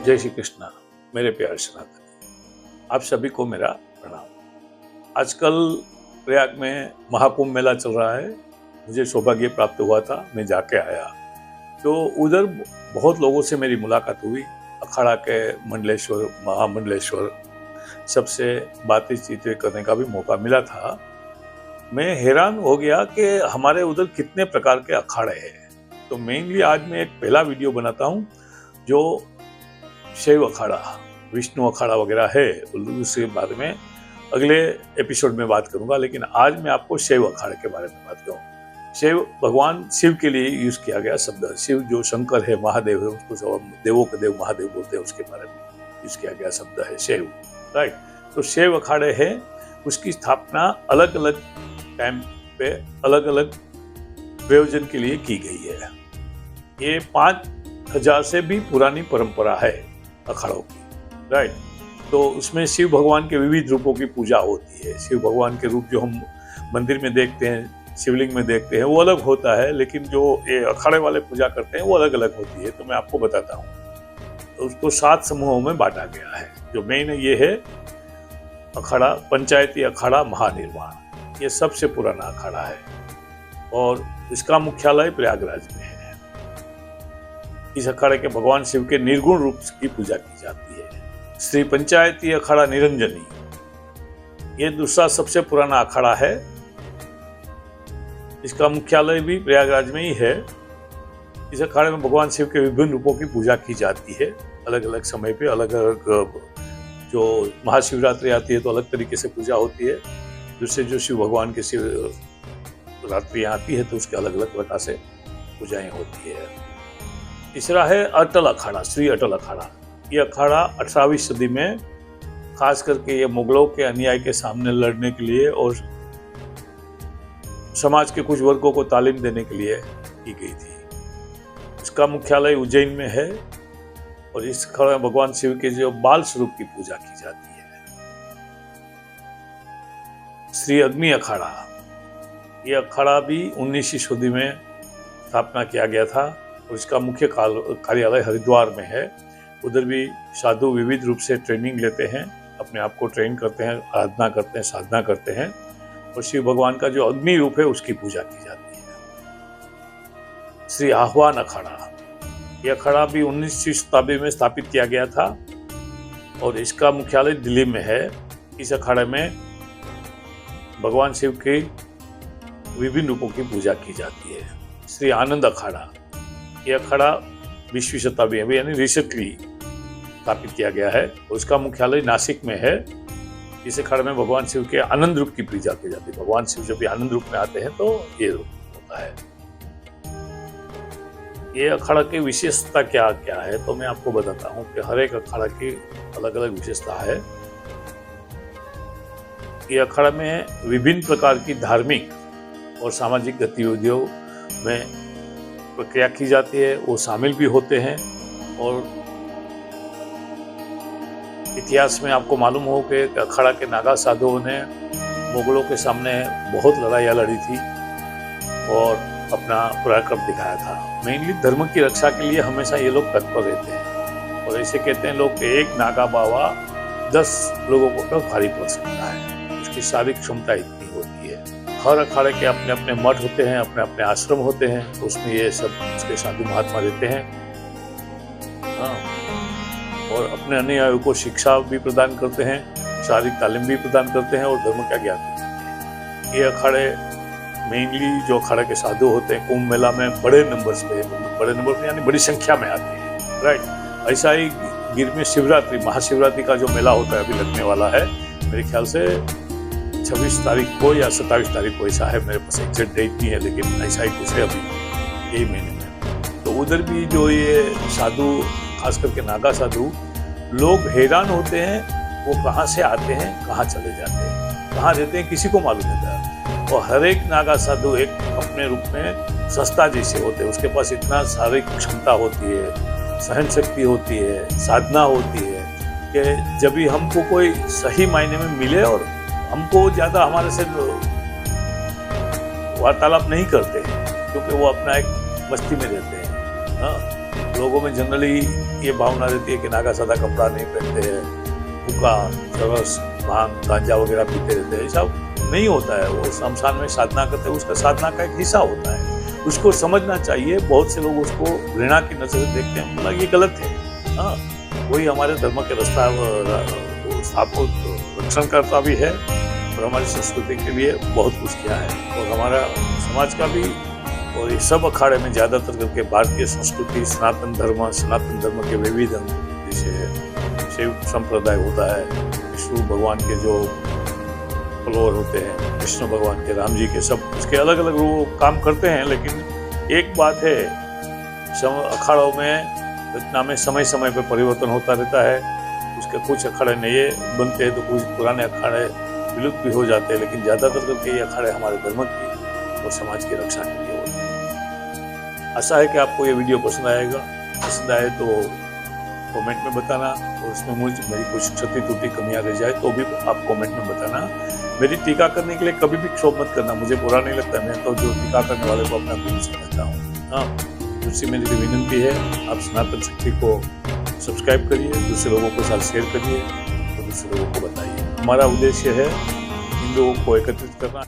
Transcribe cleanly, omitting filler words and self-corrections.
जय श्री कृष्णा। मेरे प्यारे सनातनी, आप सभी को मेरा प्रणाम। आजकल प्रयाग में महाकुंभ मेला चल रहा है। मुझे सौभाग्य प्राप्त हुआ था, मैं जाके आया तो उधर बहुत लोगों से मेरी मुलाकात हुई। अखाड़ा के मंडलेश्वर, महामंडलेश्वर सबसे बातचीत करने का भी मौका मिला था। मैं हैरान हो गया कि हमारे उधर कितने प्रकार के अखाड़े हैं। तो मेनली आज मैं एक पहला वीडियो बनाता हूँ जो शैव अखाड़ा, विष्णु अखाड़ा वगैरह है, उसके बारे में अगले एपिसोड में बात करूंगा। लेकिन आज मैं आपको शैव अखाड़े के बारे में बात करूँ। शैव भगवान शिव के लिए यूज किया गया शब्द है। शिव जो शंकर है, महादेव है, उसको देवों के देव महादेव बोलते हैं, उसके बारे में यूज किया गया शब्द है शैव, राइट। तो शैव अखाड़े है, उसकी स्थापना अलग अलग टाइम पे अलग अलग प्रयोजन के लिए की गई है। ये 5000 से भी पुरानी परंपरा है अखाड़ों की, राइट। तो उसमें शिव भगवान के विविध रूपों की पूजा होती है। शिव भगवान के रूप जो हम मंदिर में देखते हैं, शिवलिंग में देखते हैं, वो अलग होता है, लेकिन जो ये अखाड़े वाले पूजा करते हैं वो अलग अलग होती है। तो मैं आपको बताता हूँ। तो उसको 7 समूहों में बांटा गया है। जो मेन ये है अखाड़ा, पंचायती अखाड़ा महानिर्वाण, ये सबसे पुराना अखाड़ा है और इसका मुख्यालय प्रयागराज में है। इस अखाड़े के भगवान शिव के निर्गुण रूप की पूजा की जाती है। श्री पंचायती अखाड़ा निरंजनी, ये दूसरा सबसे पुराना अखाड़ा है। इसका मुख्यालय भी प्रयागराज में ही है। इस अखाड़े में भगवान शिव के विभिन्न रूपों की पूजा की जाती है। अलग अलग समय पे अलग अलग, जो महाशिवरात्रि आती है तो अलग तरीके से पूजा होती है। दूसरे जो शिव भगवान की शिवरात्रि आती है तो उसके अलग अलग प्रकार से पूजाएं होती है। तीसरा है अटल अखाड़ा, श्री अटल अखाड़ा। ये अखाड़ा 18वीं सदी में खास करके ये मुगलों के अन्याय के सामने लड़ने के लिए और समाज के कुछ वर्गों को तालीम देने के लिए की गई थी। इसका मुख्यालय उज्जैन में है और इस अखाड़े में भगवान शिव के जो बाल स्वरूप की पूजा की जाती है। श्री अग्नि अखाड़ा, ये अखाड़ा भी 19वीं सदी में स्थापना किया गया था और इसका मुख्य कार्यालय हरिद्वार में है। उधर भी साधु विविध रूप से ट्रेनिंग लेते हैं, अपने आप को ट्रेन करते हैं, आराधना करते हैं, साधना करते हैं और शिव भगवान का जो अग्नि रूप है उसकी पूजा की जाती है। श्री आह्वान अखाड़ा, यह अखाड़ा भी 19वीं शताब्दी में स्थापित किया गया था और इसका मुख्यालय दिल्ली में है। इस अखाड़े में भगवान शिव के विभिन्न रूपों की पूजा की जाती है। श्री आनंद अखाड़ा, यह अखाड़ा 20वीं शताब्दी में यानी रिसेंटली स्थापित किया गया है और इसका मुख्यालय नासिक में है। इस अखाड़े में भगवान शिव के आनंद रूप की पूजा की जाती है। भगवान शिव जब भी आनंद रूप में आते हैं तो ये रूप होता है। ये अखाड़ा की विशेषता क्या क्या है तो मैं आपको बताता हूँ कि हर एक अखाड़ा की अलग अलग विशेषता है। ये अखाड़ा में विभिन्न प्रकार की धार्मिक और सामाजिक गतिविधियों में प्रक्रिया की जाती है, वो शामिल भी होते हैं। और इतिहास में आपको मालूम हो कि अखाड़ा के नागा साधुओं ने मुगलों के सामने बहुत लड़ाइयाँ लड़ी थी और अपना पराक्रम दिखाया था। मेनली धर्म की रक्षा के लिए हमेशा ये लोग तत्पर रहते हैं और ऐसे कहते हैं लोग कि एक नागा बाबा 10 लोगों को तो भारी पड़ सकता है। उसकी शारीरिक क्षमता इतनी होती है। हर अखाड़े के अपने अपने मठ होते हैं, अपने अपने आश्रम होते हैं, तो उसमें ये सब उसके साधु महात्मा रहते हैं। हाँ, और अपने अनुयायियों को शिक्षा भी प्रदान करते हैं, शारीरिक तालीम भी प्रदान करते हैं और धर्म का ज्ञान भी देते हैं। ये अखाड़े मेनली जो अखाड़े के साधु होते हैं कुंभ मेला में बड़े नंबर यानी बड़ी संख्या में आते हैं, राइट। ऐसा ही गिर में शिवरात्रि, महाशिवरात्रि का जो मेला होता है अभी लगने वाला है, मेरे ख्याल से 26 तारीख को या 27 तारीख को, ऐसा है, मेरे पास एग्जैक्ट डेट नहीं है लेकिन ऐसा ही कुछ है अभी यही महीने में। तो उधर भी जो ये साधु, खास करके नागा साधु, लोग हैरान होते हैं वो कहाँ से आते हैं, कहाँ चले जाते हैं, कहाँ रहते हैं, किसी को मालूम नहीं था। और हर एक नागा साधु एक अपने रूप में सस्ता जैसे होते हैं। उसके पास इतना शारीरिक क्षमता होती है, सहन शक्ति होती है, साधना होती है कि जब भी हमको कोई सही मायने में मिले और हमको ज़्यादा हमारे से वार्तालाप नहीं करते हैं क्योंकि वो अपना एक मस्ती में रहते हैं। हाँ, लोगों में जनरली ये भावना रहती है कि नागा सादा कपड़ा नहीं पहनते हैं, हुक्का, चरस, भांग, गांजा वगैरह पीते रहते हैं। ऐसा नहीं होता है। वो शमशान में साधना करते हैं, उसका साधना का एक हिस्सा होता है। उसको समझना चाहिए। बहुत से लोग उसको घृणा की नजर से देखते हैं, मतलब ये गलत है। हाँ, वही हमारे धर्म के रास्ता आपको रक्षणकर्ता भी है और हमारी संस्कृति के लिए बहुत कुछ किया है। और हमारा समाज का भी, और ये सब अखाड़े में ज़्यादातर करके भारतीय संस्कृति, सनातन धर्म के विविध अंग, जैसे शिव संप्रदाय होता है, विष्णु भगवान के जो फॉलोअर होते हैं, कृष्ण भगवान के, राम जी के, सब उसके अलग अलग वो काम करते हैं। लेकिन एक बात है, अखाड़ों में रचना में समय समय पर परिवर्तन होता रहता है। उसके कुछ अखाड़े नए बनते हैं तो कुछ पुराने अखाड़े विलुप्त भी हो जाते हैं। लेकिन ज़्यादातर करके ये अखाड़े हमारे धर्म की और समाज की रक्षा के लिए होते हैं। आशा है कि आपको ये वीडियो पसंद आएगा। पसंद आए तो कमेंट में बताना, और उसमें मेरी कुछ क्षति त्रुटि कमियाँ रह जाए तो भी आप कमेंट में बताना। मेरी टीका करने के लिए कभी भी क्षोभ मत करना, मुझे बुरा नहीं लगता। मैं तो जो टीका करने वाले को अपना गुरु समझता हूँ। हाँ, दूसरी मेरी विनंती है, आप सनातन शक्ति को सब्सक्राइब करिए, दूसरे लोगों के साथ शेयर करिए और दूसरे लोगों को बताइए। हमारा उद्देश्य है इन लोगों को एकत्रित करना।